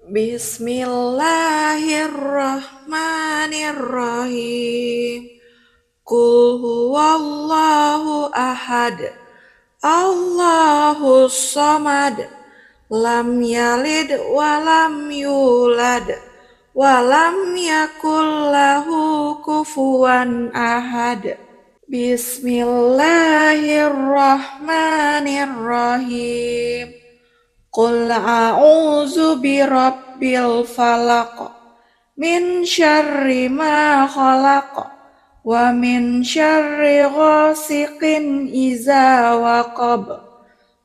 Bismillahirrahmanirrahim. Qul huwallahu ahad. Allahus samad. Lam yalid walam yulad. Walam yakul lahu kufuwan ahad. Bismillahirrahmanirrahim. Qul a'udzu birabbil falaq min syarri ma khalaq wa min syarri ghasiqin iza waqab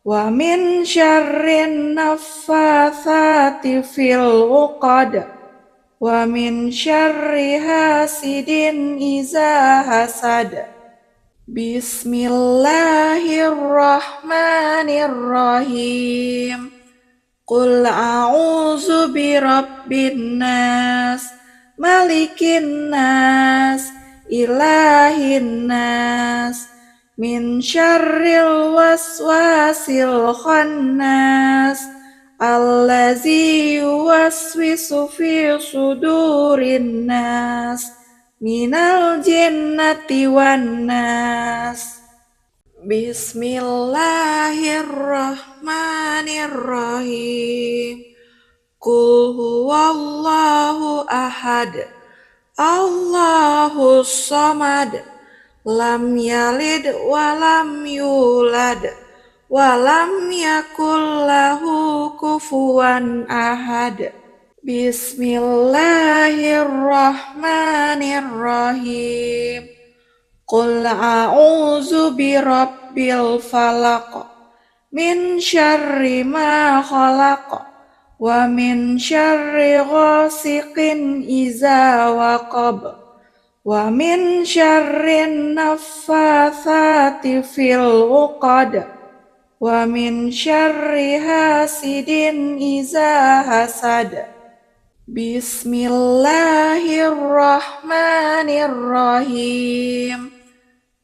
wa min syarrin naffatsati fil 'uqad wa min syarri hasidin iza hasad. Bismillahirrahmanirrahim. Qul a'udzu birabbin nas, malikin nas, ilahin nas, min syarril waswasil khannas, allazi yuwaswisu fi sudurin nas, minal jinnati wan nas. Bismillahirrahmanirrahim. Qul huwallahu ahad. Allahus samad. Lam yalid walam yulad. Walam yakul lahu kufuwan ahad. Bismillahirrahmanirrahim. Qul a'udzu birabbil falaq min syarri ma khalaq wa min syarri ghasiqin iza waqab wa min syarrin naffatsati fil 'uqad wa min syarri hasidin iza hasad. Bismillahirrahmanirrahim.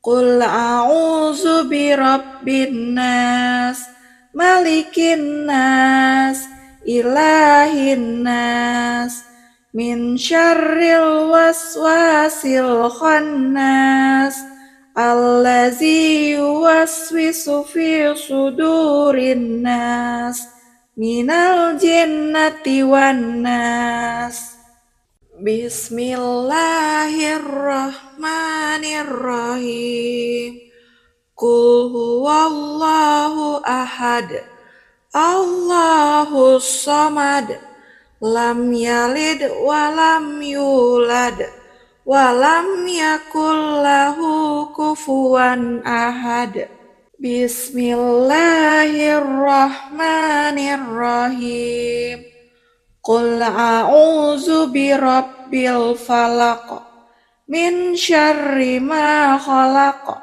Qul a'udzu birabbin nas, malikin nas, ilahin nas, min syarril waswasil khannas, allazi yuwaswisu fi sudurin nas, minal jinnati wan nas. Bismillahirrahmanirrahim. Qul huwallahu ahad. Allahus samad. Lam yalid walam yulad. Walam yakul lahu kufuwan ahad. Bismillahirrahmanirrahim. Qul a'udzu birabbil falaq min syarri ma khalaq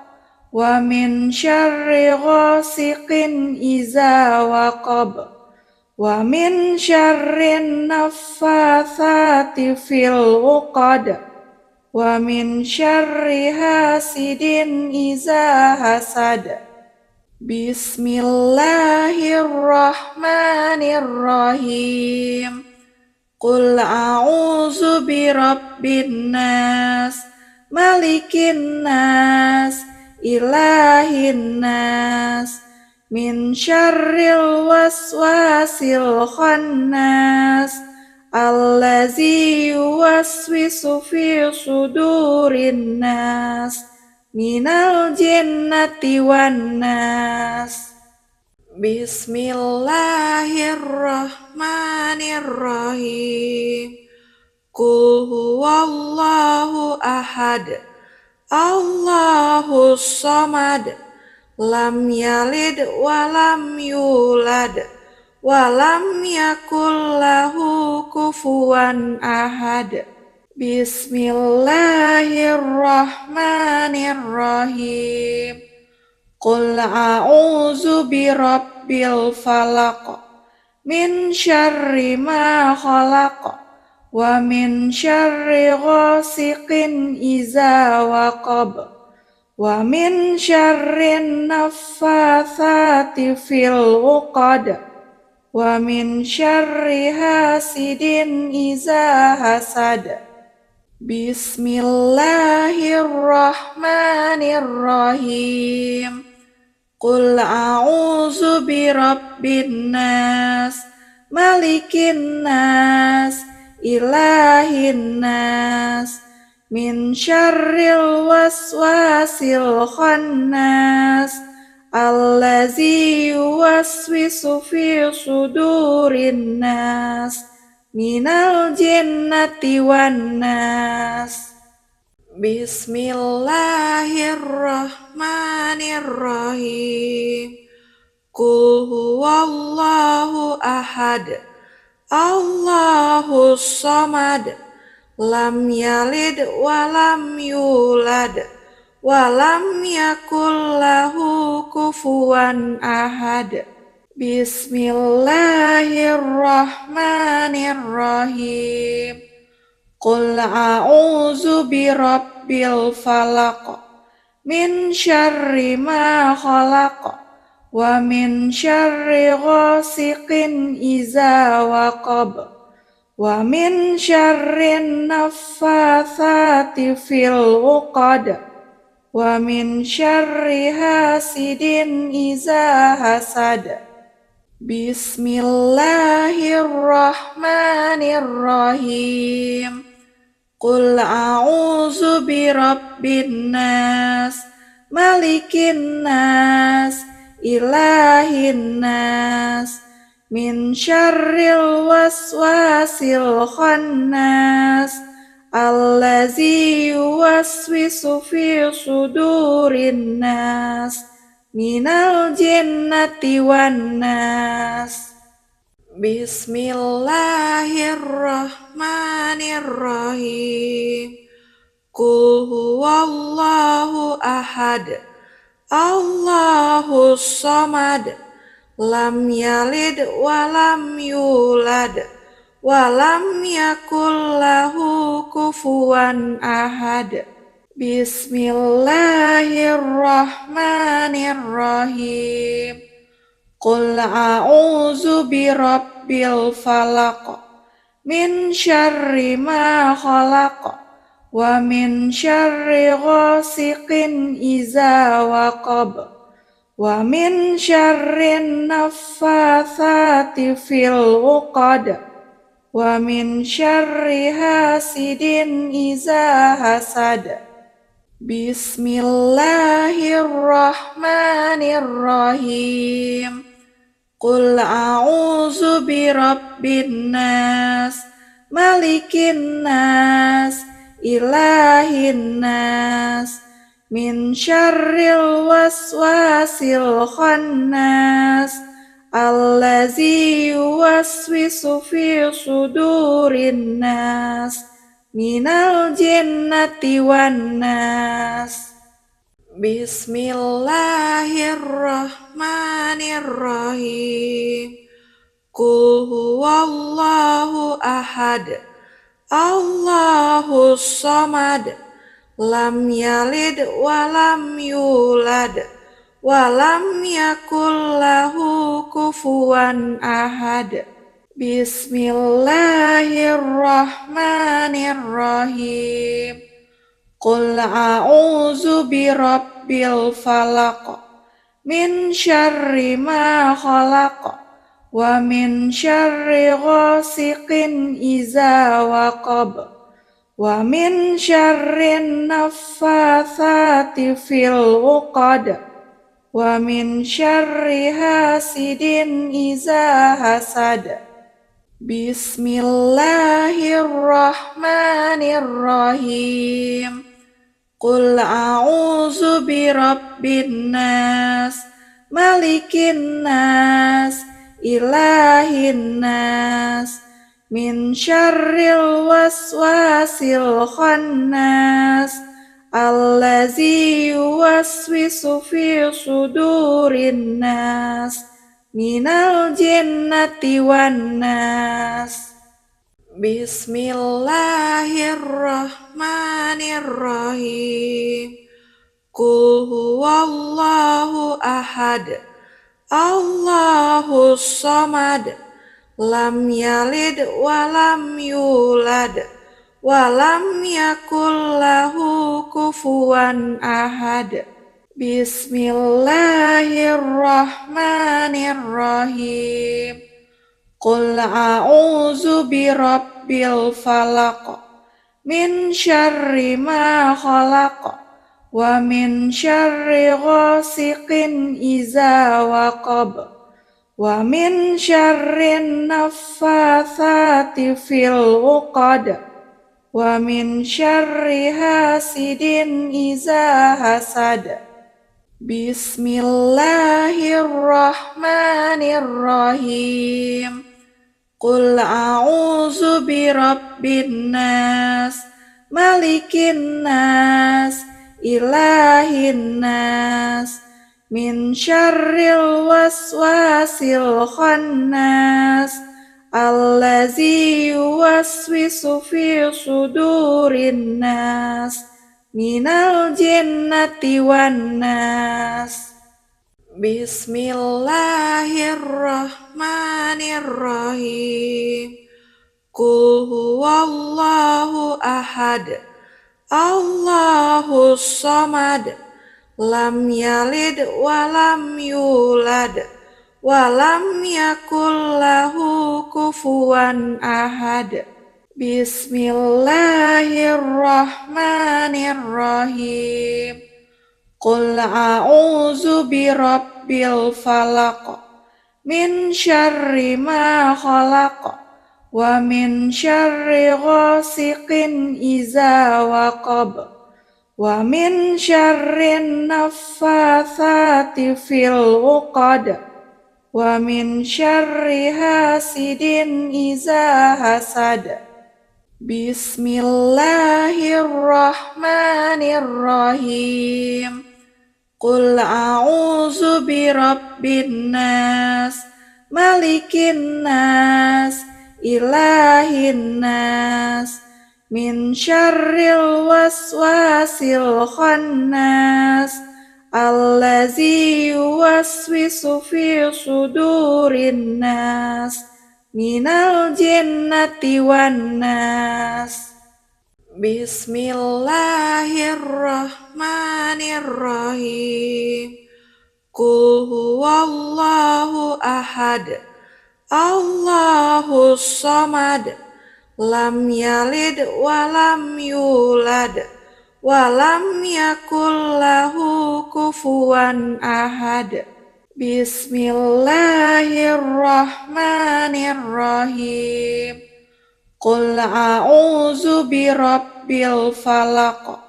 wa min syarri ghasiqin iza waqab wa min syarrin naffatsati fil 'uqad wa min syarri hasidin iza hasad. Bismillahirrahmanirrahim. Qul a'udzu birabbin nas, malikin nas, ilahin nas, min syarril waswasil khannas, allazi yuwaswisu fi sudurin nas, minal jinnati wan nas. Bismillahirrahmanirrahim. Qul huwallahu ahad. Allahus samad. Lam yalid walam yulad. Walam yakul lahu kufuwan ahad. Bismillahirrahmanirrahim. Qul a'udzu birabbil falaq min syarri ma khalaq wa min syarri ghasiqin iza waqab wa min syarrin naffatsati fil 'uqad wa min syarri hasidin iza hasad. Bismillahirrahmanirrahim. Qul a'udzu birabbin nas, malikin nas, ilahin nas, min syarril waswasil khannas, allazi yuwaswisu fi sudurin nas, minal jinnati wan nas. Bismillahirrahmanirrahim. Qul huwallahu ahad, Allahus samad, lam yalid walam yulad, walam yakul lahu kufuwan ahad. Bismillahirrahmanirrahim. Qul a'udzu birabbil falaq, min syarri ma khalaq, wa min syarri ghasiqin iza waqab, wa min syarrin naffatsati fil 'uqad, wa min syarri hasidin iza hasad. Bismillahirrahmanirrahim. Qul a'udzu birabbin nas, malikin nas, ilahin nas, min syarril waswasil khannas, allazi yuwaswisu fi sudurin nas, minal jinnati wan nas. Bismillahirrahmanirrahim. Qul huwallahu ahad, Allahus samad, lam yalid walam yulad, walam yakul lahu kufuwan ahad. Bismillahirrahmanirrahim. Qul a'udzu birabbil falaq, min syarri ma khalaq, wa min syarri ghasiqin iza waqab, wa min syarrin naffatsati fil 'uqad, wa min syarri hasidin iza hasad. Bismillahirrahmanirrahim. Qul a'udzu birabbin nas, malikin nas, ilahin nas, min syarril waswasil khannas, allazi yuwaswisu fi sudurin nas, minal jinnati wan nas. Bismillahirrahmanirrahim. Qul huwallahu ahad, Allahus samad, lam yalid walam yulad, walam yakul lahu kufuwan ahad. Bismillahirrahmanirrahim. Qul a'udzu birabbil falaq, min syarri ma khalaq, wa min syarri ghasiqin iza waqab, wa min syarrin naffatsati fil 'uqad, wa min syarri hasidin iza hasad. Bismillahirrahmanirrahim. Qul a'udzu birabbin nas, malikin nas, ilahin nas, min syarril waswasil khannas, allazi yuwaswisu fi sudurin nas, minal jinnati wan nas. Bismillahirrahmanirrahim. Qul huwallahu ahad, Allahus samad, lam yalid walam yulad walam yakul lahu kufuwan ahad. Bismillahirrahmanirrahim. Qul a'udzu birabbil falaq min syarri ma khalaq wa min syarri ghasiqin iza waqab wa min syarrin naffatsati fil 'uqad wa min syarri hasidin iza hasad. Bismillahirrahmanirrahim. Qul a'udzu birabbin nas, malikin nas, ilahin nas, min syarril waswasil khannas, allazi yuwaswisu fi sudurin nas, minal jinnati wan nas. Bismillahirrahmanirrahim. Qul huwallahu ahad, Allahus samad, lam yalid walam yulad walam yakul lahu kufuwan ahad. Bismillahirrahmanirrahim. Qul a'udzu birabbil falaq min syarri ma khalaq wa min syarri ghasiqin iza waqab wa min syarrin naffatsati fil 'uqad wa min syarri hasidin iza hasad. Bismillahirrahmanirrahim. Qul a'udzu birabbin nas, malikin nas, ilahin nas, min syarril waswasil khannas, allazi yuwaswisu fi sudurin nas, minal jinnati wan nas. Bismillahirrahmanirrahim. Qul huwallahu ahad, Allahus samad, lam yalid walam yulad walam yakul lahu kufuwan ahad. Bismillahirrahmanirrahim. Qul a'udzu birabbil falaq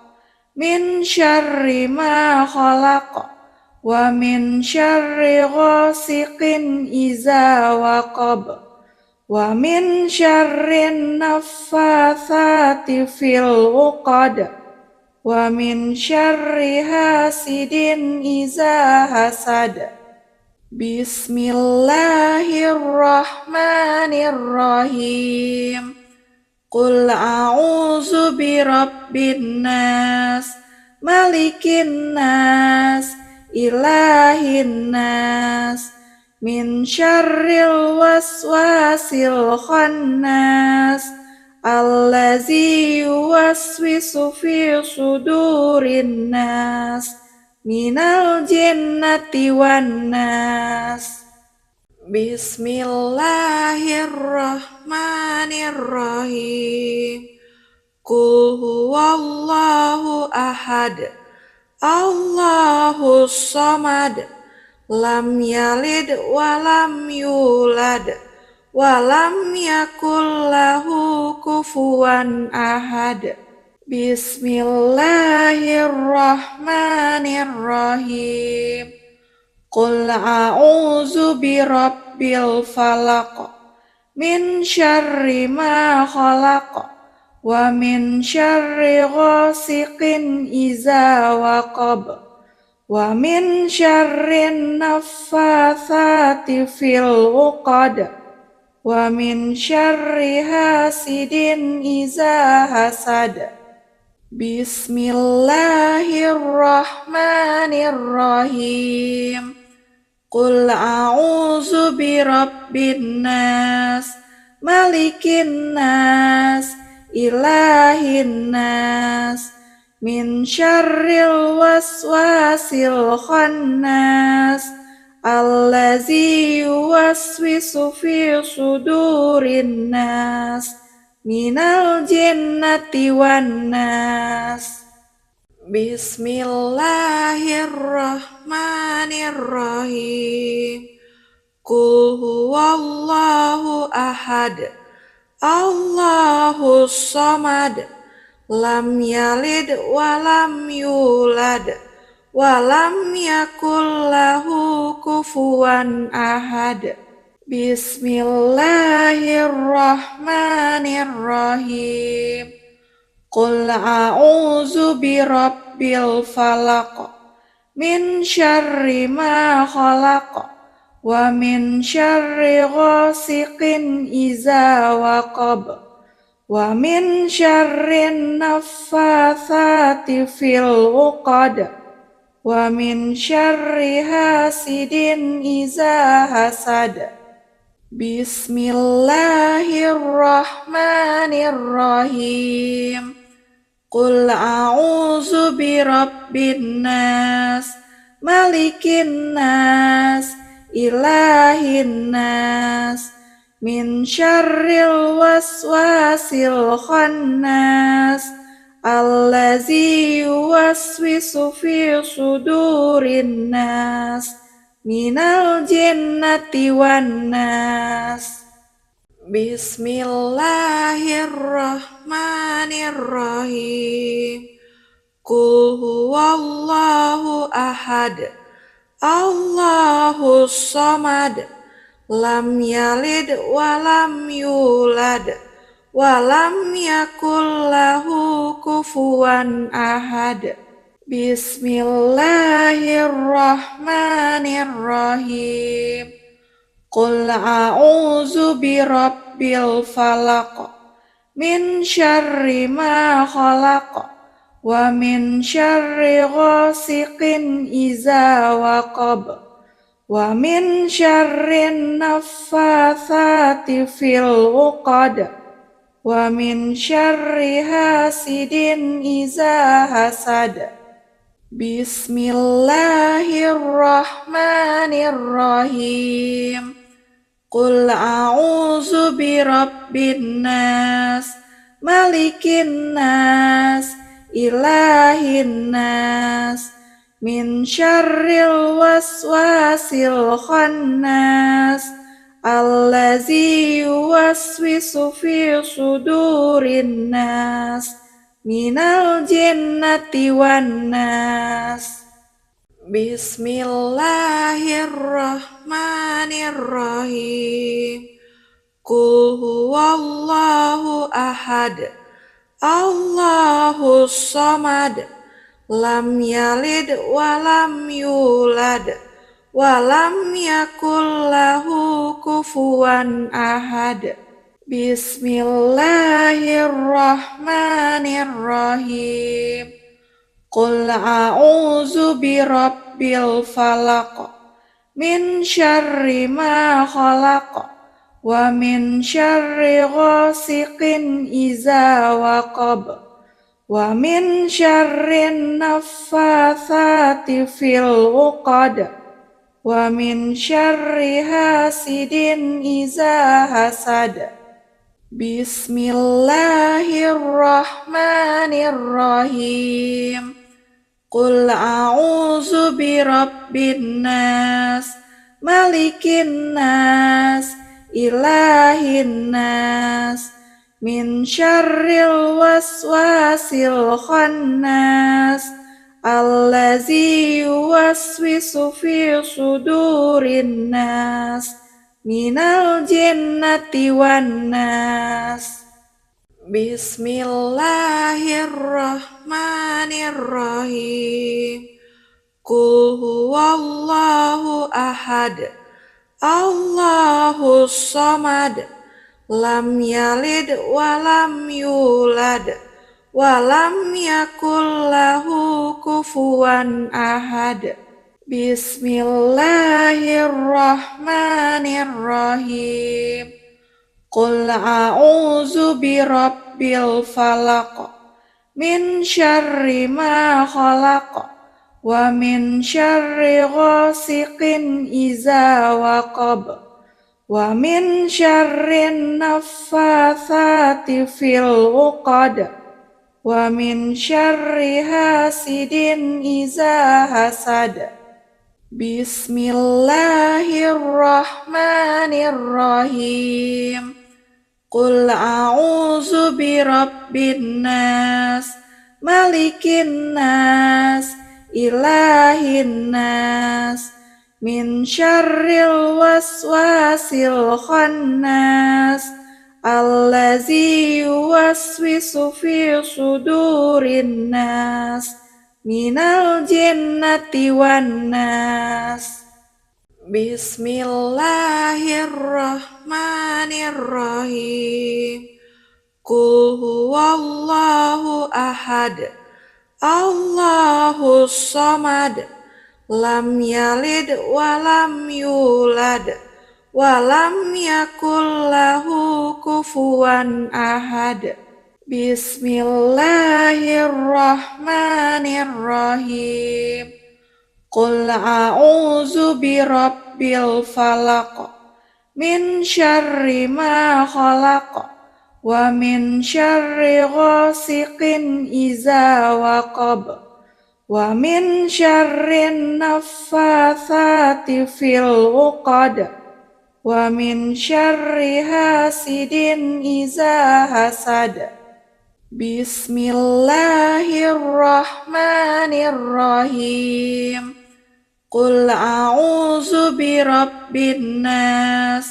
min syarri ma khalaq wa min syarri ghasiqin iza waqab wa min syarrin naffatsati fil 'uqad wa min syarri hasidin iza hasad. Bismillahirrahmanirrahim. Qul a'udzu birabbin nas, malikin nas, ilahin nas, min syarril waswasil khannas, allazi yuwaswisu fi sudurin nas, minal jinnati wan nas. Bismillahirrahmanirrahim. Qul huwallahu ahad, Allahus samad, lam yalid walam yulad walam yakul lahu kufuwan ahad. Bismillahirrahmanirrahim. Qul a'udzu birabbil falaq min syarri ma khalaq wa min syarri ghasiqin iza waqab wa min syarrin naffatsati fil 'uqad wa min syarri hasidin iza hasad. Bismillahirrahmanirrahim. Qul a'udzu birabbin nas, malikin nas, ilahin nas, min syarril waswasil khannas, allazi yuwaswisu fi sudurin nas, minal jinnati wan nas. Bismillahirrahmanirrahim. Qul huwallahu ahad, Allahus samad, lam yalid walam yulad, walam yakul lahu kufuwan ahad. Bismillahirrahmanirrahim. Qul a'udzu birabbil falaq, min syarri ma khalaq, wa min syarri ghasiqin iza waqab, wa min syarrin naffatsati fil 'uqad, wa min syarri hasidin iza hasad. Bismillahirrahmanirrahim. Qul a'udzu birabbin nas, malikin nas, ilahin nas, min syarril waswasil khannas, allazi yuwaswisu fi sudurin nas, minal jinnati wan nas. Bismillahirrahmanirrahim. Qul huwallahu ahad, Allahus samad, lam yalid walam yulad, walam yakul lahu kufuwan ahad. Bismillahirrahmanirrahim. Qul a'udzu birabbil falaq, min syarri ma khalaq, wa min syarri ghasiqin iza waqab, wa min syarrin naffatsati fil 'uqad, wa min syarri hasidin iza hasad. Bismillahirrahmanirrahim. Qul a'udzu birabbin nas, malikin nas, ilahin nas, min syarril waswasil khannas, allazi yuwaswisu fi sudurin nas, minal jinnati wan nas. Bismillahirrahmanirrahim. Qul huwallahu ahad, Allahus samad, lam yalid walam yulad, walam yakul lahu kufuwan ahad. Bismillahirrahmanirrahim. Qul a'udzu birabbil falaq, min syarri ma khalaq, wa min syarri ghasiqin iza waqab, wa min syarrin naffatsati fil 'uqad, wa min syarri hasidin iza hasad. Bismillahirrahmanirrahim. Qul a'udzu birabbin nas, malikin nas, ilahin nas, min syarril waswasil khannas, allazi yuwaswisu fi sudurin nas, minal jinnati wan nas. Bismillahirrahmanirrahim. Qul huwallahu ahad, Allahus samad, lam yalid walam yulad, walam yakul lahu kufuwan ahad. Bismillahirrahmanirrahim. Qul a'udzu birabbil falaq min syarri ma khalaq wa min syarri ghasiqin iza waqab wa min syarrin naffatsati fil 'uqad wa min syarri hasidin iza hasad. Bismillahirrahmanirrahim. Qul a'udzu birabbin nas, malikin nas, ilahin nas, min syarril waswasil khannas, allazi yuwaswisu fi sudurin nas, minal jinnati wan nas. Bismillahirrahmanirrahim. Qul huwallahu ahad, Allahus samad, lam yalid walam yulad, walam yakul lahu kufuwan ahad. Bismillahirrahmanirrahim. Qul a'udzu birabbil falaq min syarri ma khalaq wa min syarri ghasiqin iza waqab wa min syarrin naffatsati fil 'uqad wa min syarri hasidin iza hasad. Bismillahirrahmanirrahim. Qul a'udzu birabbin nas,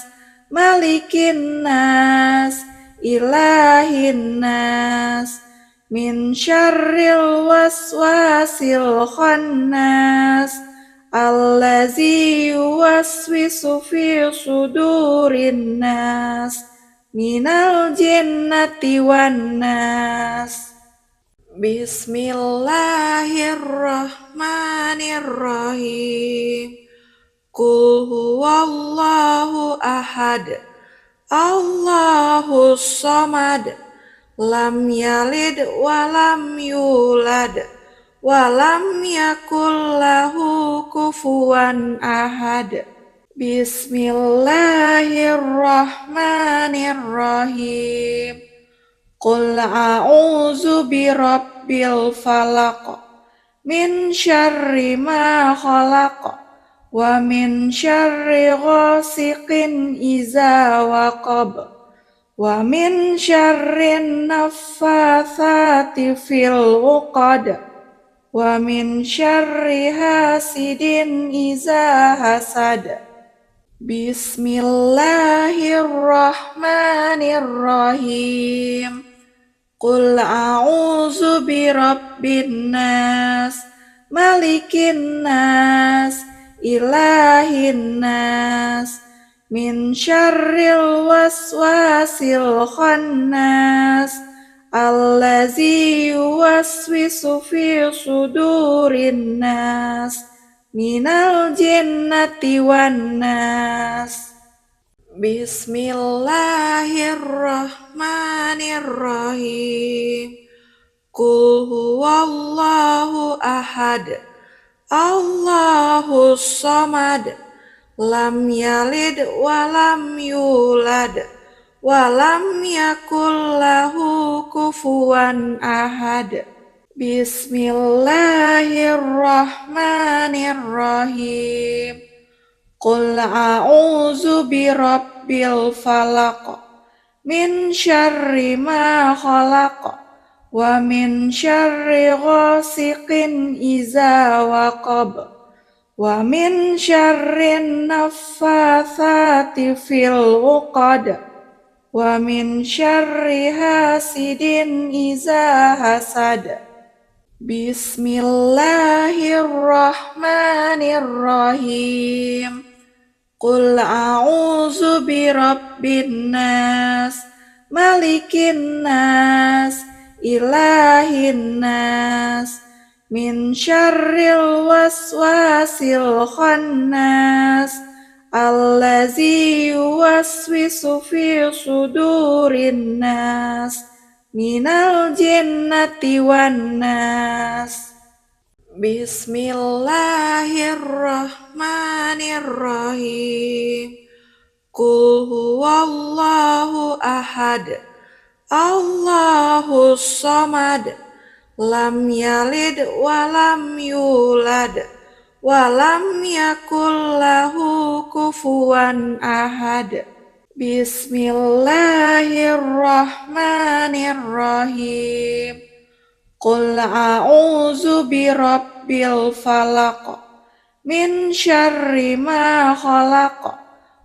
malikin nas, ilahin nas, min syarril waswasil khannas, allazi yuwaswisu fi sudurin nas, minal jinnati wan nas. Bismillahirrahmanirrahim. Qul huwallahu ahad, Allahus samad, lam yalid walam yulad, walam yakul lahu kufuwan ahad. Bismillahirrahmanirrahim. Qul a'udzu birabbil falaq min syarri ma khalaq wa min syarri ghasiqin iza waqab wa min syarrin naffatsati fil 'uqad wa min syarri hasidin iza hasad. Bismillahirrahmanirrahim. Qul a'udzu birabbin nas, malikin nas, ilahin nas, min syarril waswasil khannas, allazi yuwaswisu fi sudurin nas, minal jinnati wan nas. Bismillahirrahmanirrahim. Qul huwallahu ahad, Allahus samad, lam yalid walam yulad, walam yakul lahu kufuwan ahad. Bismillahirrahmanirrahim. Qul a'udzu birabbil falaq min syarri ma khalaq wa min syarri ghasiqin iza waqab wa min syarrin naffatsati fil 'uqad wa min syarri hasidin iza hasad. Bismillahirrahmanirrahim. Qul a'udzu birabbin nas, malikin nas, ilahin nas, min syarril waswasil khannas allazi yuwaswisu fi sudurin nas minal jinnati wan nas. Bismillahirrahmanirrahim. Qul huwallahu ahad, Allahus samad, lam yalid walam yulad, walam yakul lahu kufuwan ahad. Bismillahirrahmanirrahim. Qul a'udzu birabbil falaq, min syarri ma khalaq,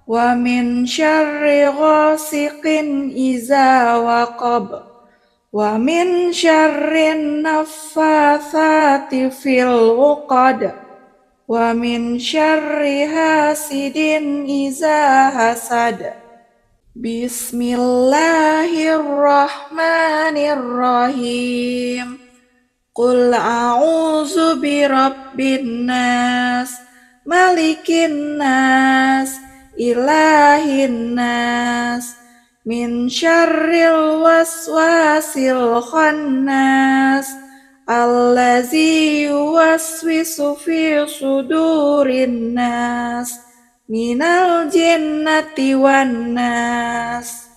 wa min syarri ghasiqin iza waqab, wa min syarrin naffatsati fil 'uqad, wa min syarri hasidin iza hasad. Bismillahirrahmanirrahim. Qul a'udzu birabbin nas, malikin nas, ilahin nas, min syarril waswasil khannas allazi yuwaswisu fi sudurin nas minal jinnati wan nas.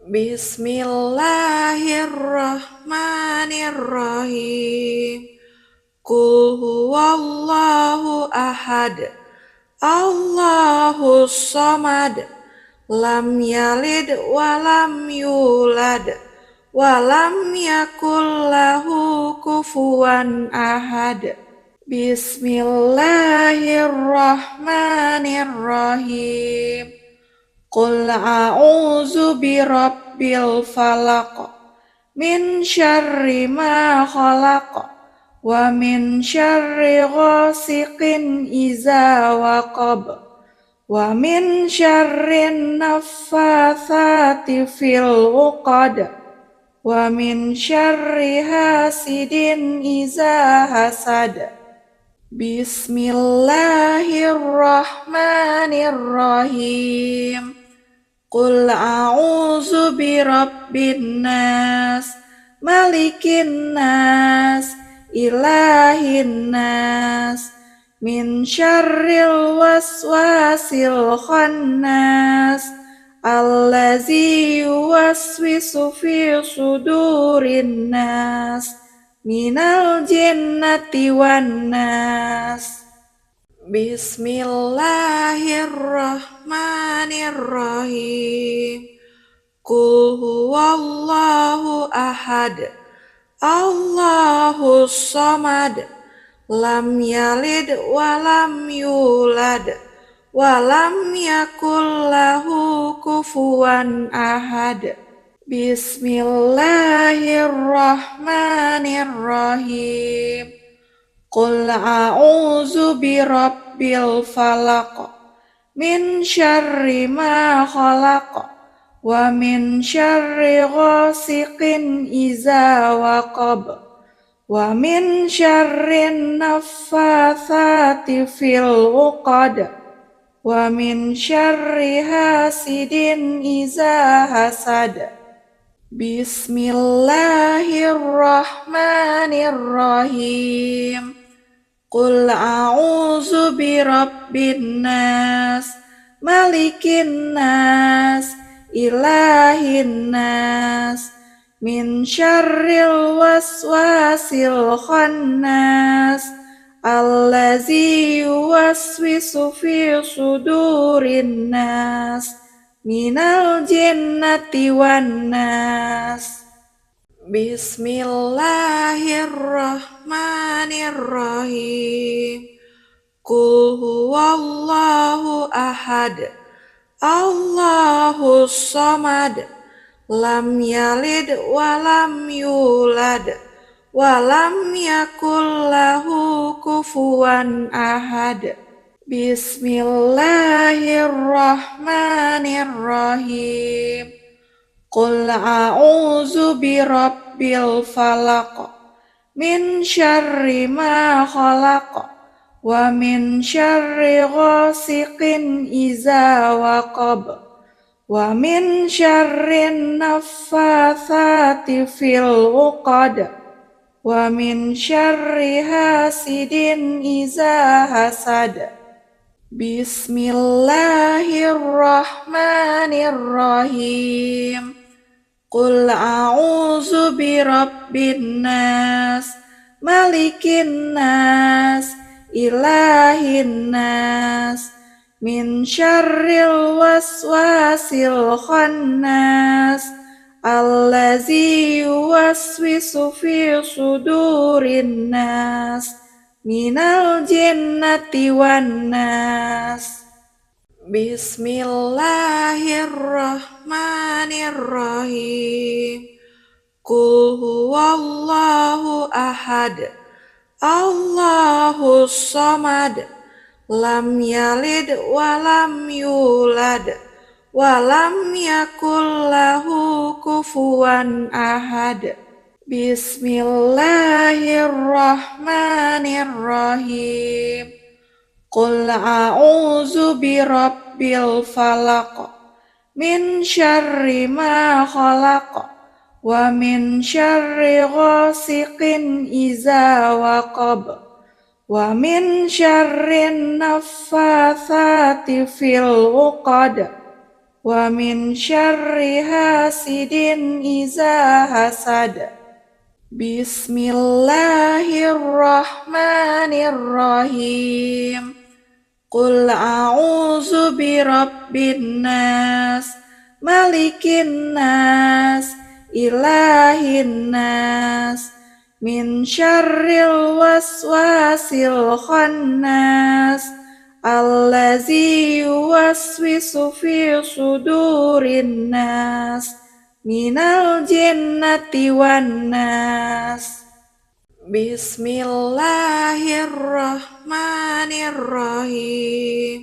Bismillahirrahmanirrahim. Qul huwallahu ahad, Allahus samad, lam yalid walam yulad, walam yakul lahu kufuwan ahad. Bismillahirrahmanirrahim. Qul a'udzu birabbil falaq, min syarri ma khalaq, wa min syarri ghasiqin iza waqab, wa min syarrin naffatsati fil 'uqad, wa min syarri hasidin iza hasad. Bismillahirrahmanirrahim. Qul a'udzu birabbin nas, malikin nas, ilahin nas, min syarril waswasil khannas allazi yuwaswisu fi sudurin nas minal jinnati wan nas. Bismillahirrahmanirrahim. Qul huwallahu ahad, Allahus samad, lam yalid walam yulad, walam yakul lahu kufuwan ahad. Bismillahirrahmanirrahim. Qul a'udzu birabbil falaq, min syarri ma khalaq, wa min syarri ghasiqin iza waqab, wa min syarrin naffatsati fil 'uqad, wa min syarri hasidin iza hasad. Bismillahirrahmanirrahim. Qul a'udzu birabbin nas, malikin nas, ilahin nas, min syarril waswasil khannas allazi yuwaswisu fi sudurin nas minal jinnati wan nas. Bismillahirrahmanirrahim. Qul huwallahu ahad, Allahus samad, lam yalid walam yulad, walam yakul lahu kufuwan ahad. Bismillahirrahmanirrahim. Qul a'udzu birabbil falaq, min syarri ma khalaq wa min syarri ghasiqin iza waqab wa min syarrin naffatsati fil 'uqad wa min syarri hasidin iza hasad. Bismillahirrahmanirrahim. Qul a'udzu birabbin nas, malikin nas, ilahin nas, min syarril waswasil khannas, allazi yuwaswisu fi sudurin nas, minal jinnati wan nas. Bismillahirrahmanirrahim. Qul huwallahu ahad, Allahus samad, lam yalid walam yulad, walam yakul lahu kufuwan ahad. Bismillahirrahmanirrahim. Qul a'udzu birabbil falaq, min syarri ma khalaq, wa min syarri ghasiqin iza waqab, wa min syarrin naffatsati fil 'uqad, wa min syarri hasidin iza hasad. Bismillahirrahmanirrahim. Qul a'udzu birabbin nas, malikin nas, ilahin nas, min syarril waswasil khannas, allazi yuwaswisu fi sudurin nas, minal jinnati wan nas. Bismillahirrahmanirrahim.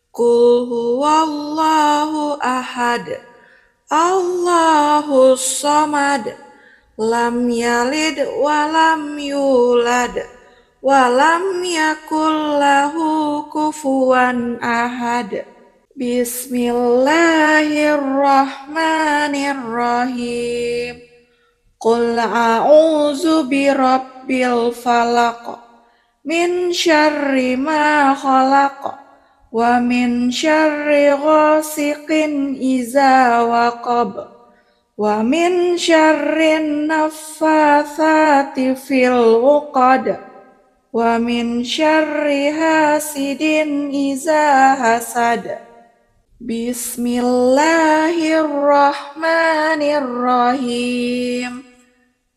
Qul huwallahu ahad, Allahus samad, lam yalid walam yulad, walam yakul lahu kufuwan ahad. Bismillahirrahmanirrahim. Qul a'udzu birabbil falaq, min syarri ma khalaq, wa min syarri ghasiqin iza waqab, wa min syarrin naffatsati fil 'uqad, wa min syarri hasidin iza hasad. Bismillahirrahmanirrahim.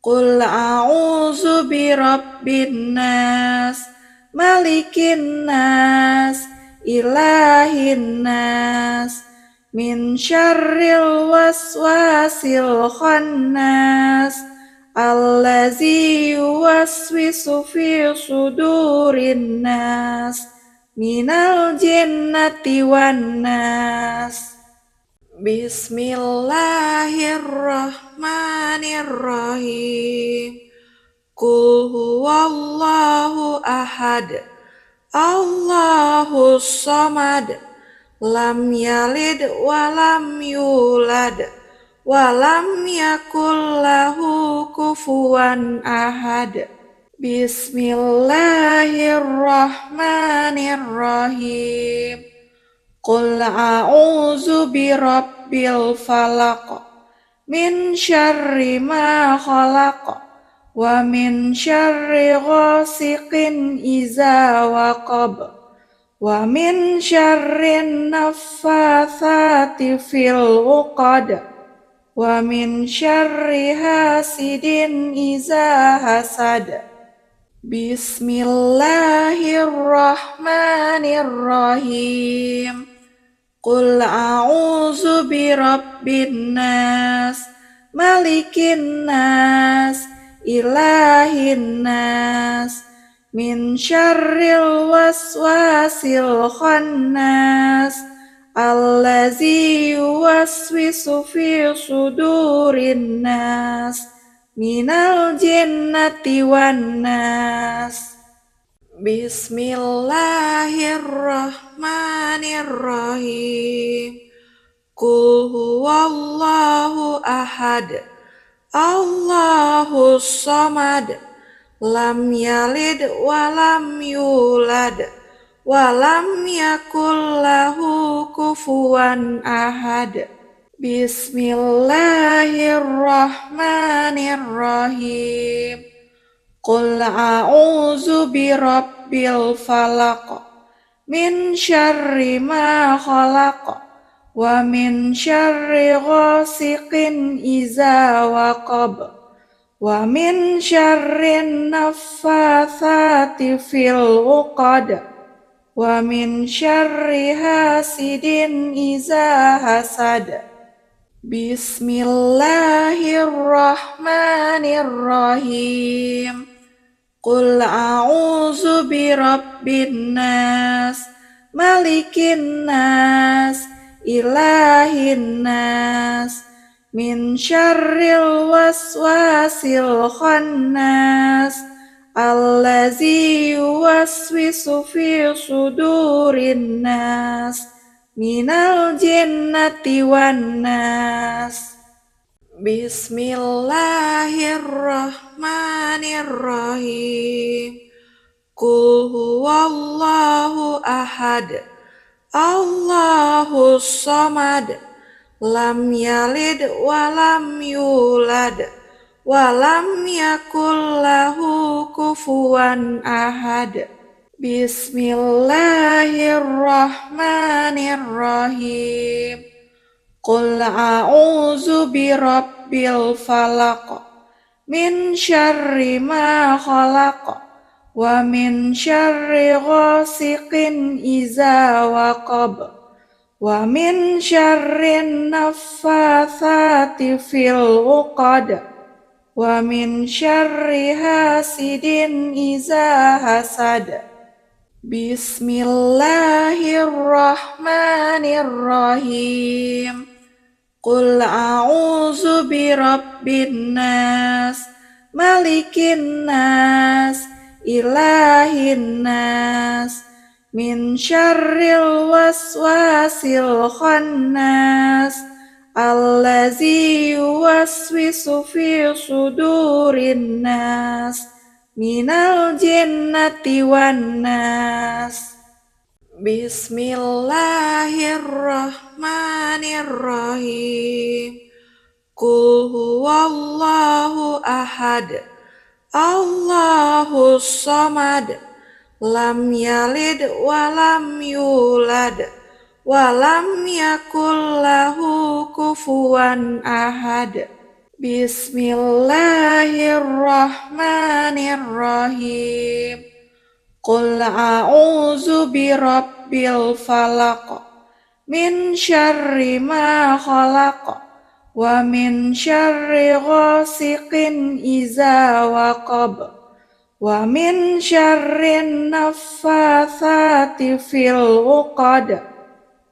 Qul a'udzu birabbin nas, malikin nas, ilahin nas, min syarril waswasil khannas, allazi yuwaswisu fi sudurin nas, minal jinnati wan nas. Bismillahirrahmanirrahim. Qul huwallahu ahad, Allahus samad, lam yalid walam yulad, walam yakul lahu kufuwan ahad. Bismillahirrahmanirrahim. Qul a'udzu birabbil falaq, min syarri ma khalaq, wa min syarri ghasiqin iza waqab, wa min syarrin naffatsati fil 'uqad, wa min syarri hasidin iza hasad. Bismillahirrahmanirrahim. Qul a'udzu birabbin nas, malikin nas, ilahin nas, min syarril waswasil khannas, allazi yuwaswisu fi sudurin nas, minal jinnati wan nas. Bismillahirrahmanirrahim. Qul huwallahu ahad, Allahus samad, lam yalid walam yulad, walam yakul lahu kufuwan ahad. Bismillahirrahmanirrahim. Qul a'udzu birabbil falaq, min syarri ma khalaq, wa min syarri ghasiqin iza waqab, wa min syarrin naffatsati fil 'uqad, wa min syarri hasidin iza hasad. Bismillahirrahmanirrahim. Qul a'udzu birabbin nas, malikin nas, ilahin nas, min syarril waswasil khannas, allazi yuwaswisu fi sudurin nas, minal jinnati wan nas. Bismillahirrahmanirrahim. Qul huwallahu ahad, Allahus samad, lam yalid walam yulad, walam yakul lahu kufuwan ahad. Bismillahirrahmanirrahim. Qul a'udzu birabbil falaq, min syarri ma khalaq, wa min syarri ghasiqin iza waqab, wa min syarrin naffatsati fil 'uqad, wa min syarri hasidin iza hasad. Bismillahirrahmanirrahim. Qul a'udzu birabbin nas, malikin nas, ilahin nas, min syarril waswasil khannas, allazi yuwaswisu fi sudurin nas, minal jinnati wan nas. Bismillahirrahmanirrahim. Qul huwallahu ahad, Allahus samad, lam yalid walam yulad, walam yakul lahu kufuwan ahad. Bismillahirrahmanirrahim. Qul a'udzu birabbil falaq, min syarri ma khalaq, wa min syarri ghasiqin iza waqab, wa min syarrin naffatsati fil 'uqad,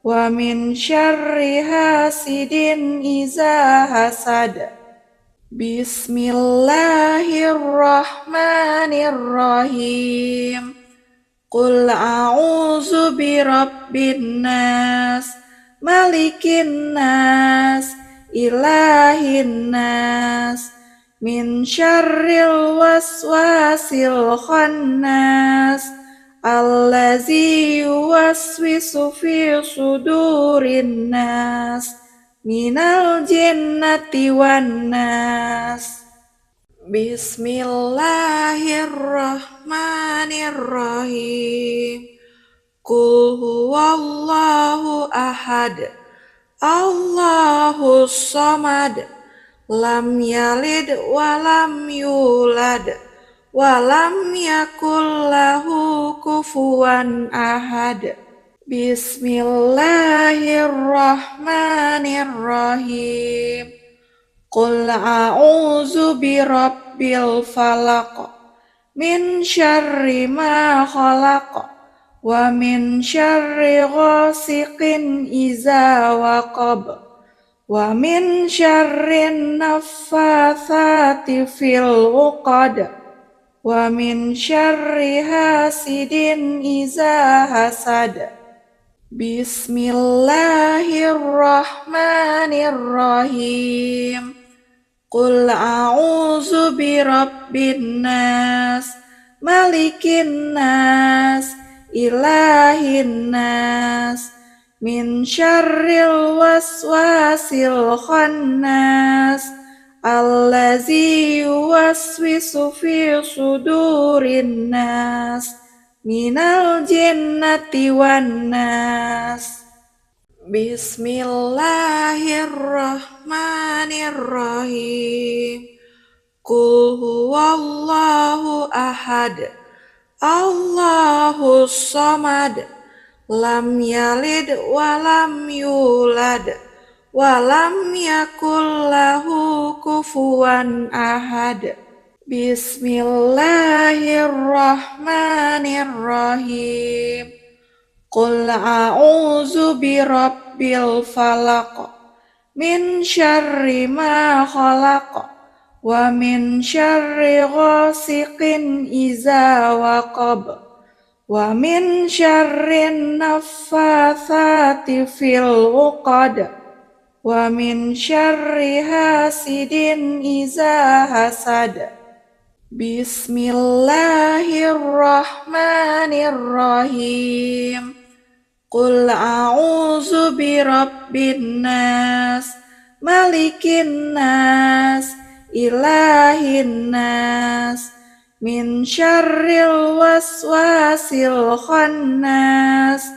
wa min syarri hasidin iza hasad. Bismillahirrahmanirrahim. Qul a'udzu birabbin nas, malikin nas, ilahin nas, min syarril waswasil khannas, allazi yuwaswisu fi sudurin nas, minal jinnati wan nas. Bismillahirrahmanirrahim. Qul huwallahu ahad, Allahus samad, lam yalid walam yulad, walam yakul lahu kufuwan ahad. Bismillahirrahmanirrahim. Qul a'udzu birabbil falaq, min syarri ma khalaq, wa min syarri ghasiqin iza waqab, wa min syarrin naffatsati fil 'uqad, wa min syarri hasidin iza hasad. Bismillahirrahmanirrahim. Qul a'udzu birabbin nas, malikin nas, ilahin nas, min syarril waswasil khannas, allazi yuwaswisu fi sudurin nas, minal jinnati wan nas. Bismillahirrahmanirrahim. Qul huwallahu ahad, Allahus samad, lam yalid walam yulad, walam yakul lahu kufuwan ahad. Bismillahirrahmanirrahim. Qul a'udzu birabbil falaq, min syarri ma khalaq, wa min syarri ghasiqin iza waqab, wa min syarrin naffatsati fil 'uqad, wa min syarri hasidin iza hasad. Bismillahirrahmanirrahim. Qul a'udzu birabbin nas, malikin nas, ilahin nas, min syarril waswasil khannas,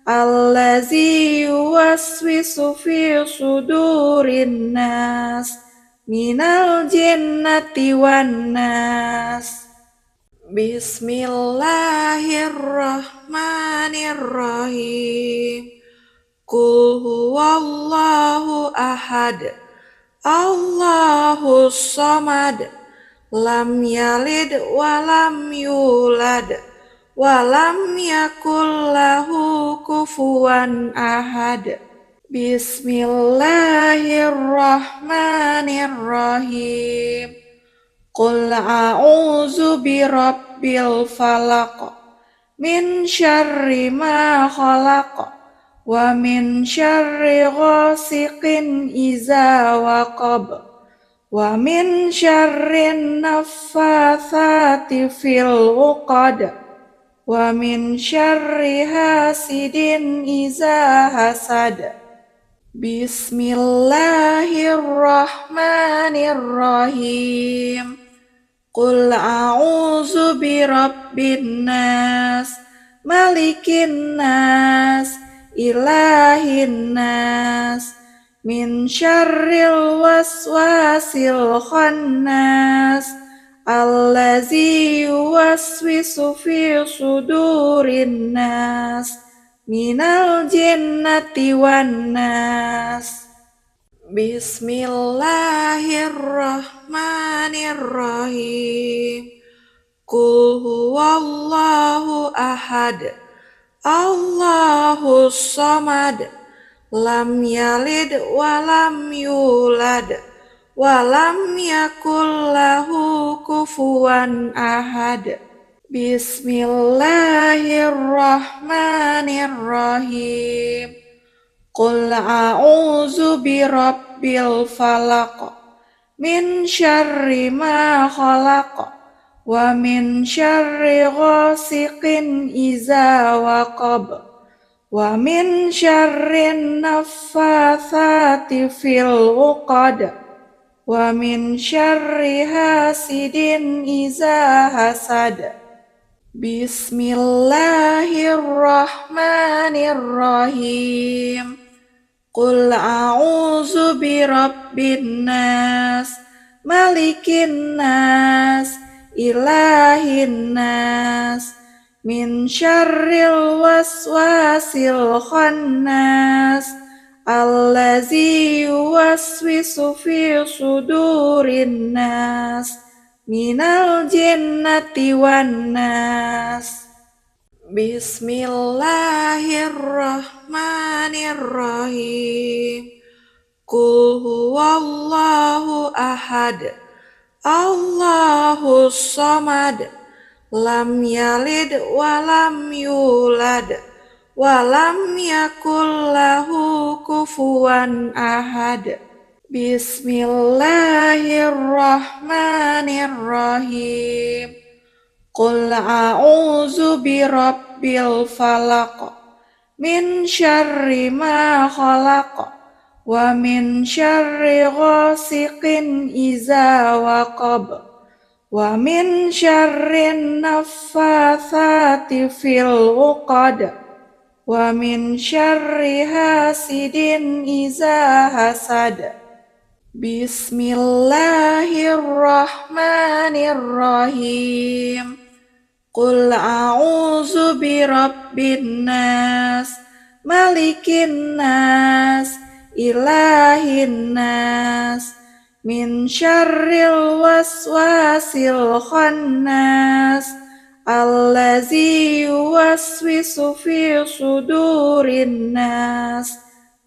allazi yuwaswisu fi sudurin nas, minal jinnati wan nas. Bismillahirrahmanirrahim. Qul huwallahu ahad, Allahus samad, lam yalid walam yulad, walam yakul lahu kufuwan ahad. Bismillahirrahmanirrahim. Qul a'udzu birabbil falaq, min syarri ma khalaq, wa min syarri ghasiqin iza waqab, wa min syarrin naffatsati fil 'uqad, wa min syarri hasidin iza hasad. Bismillahirrahmanirrahim. Qul a'udzu birabbin nas, malikin nas, ilahin nas, min syarril waswasil khannas, allazi yuwaswisu fi sudurin nas, minal jinnati wan nas. Bismillahirrahmanirrahim. Qul huwallahu ahad, Allahus samad, lam yalid walam yulad, walam yakul lahu kufuwan ahad. Bismillahirrahmanirrahim. Qul a'udzu birabbil falaq, min syarri ma khalaq, wa min syarri ghasiqin iza waqab, wa min syarrin naffatsati fil 'uqad, wa min syarri hasidin iza hasad. Bismillahirrahmanirrahim. Qul a'udzu birabbin nas, malikin nas, ilahin nas, min syarril waswasil khannas, allazi yuwaswisu fi sudurin nas, minal jinnati wan nas. Bismillahirrahmanirrahim. Qul huwallahu ahad, Allahus samad, lam yalid walam yulad, walam yakul lahu kufuwan ahad. Bismillahirrahmanirrahim. Qul a'udzu birabbil falaq, min syarri ma khalaq, wa min syarri ghasiqin iza waqab, wa min syarri naffatsati fil 'uqad, wa min syarri hasidin iza hasad. Bismillahirrahmanirrahim. Qul a'udzu birabbin nas, malikin nas, ilahin nas, min syarril waswasil khannas, allazi yuwaswisu fi sudurin nas,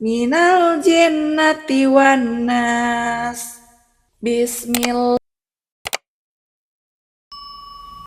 minal jinnati wan nas. Bismillah.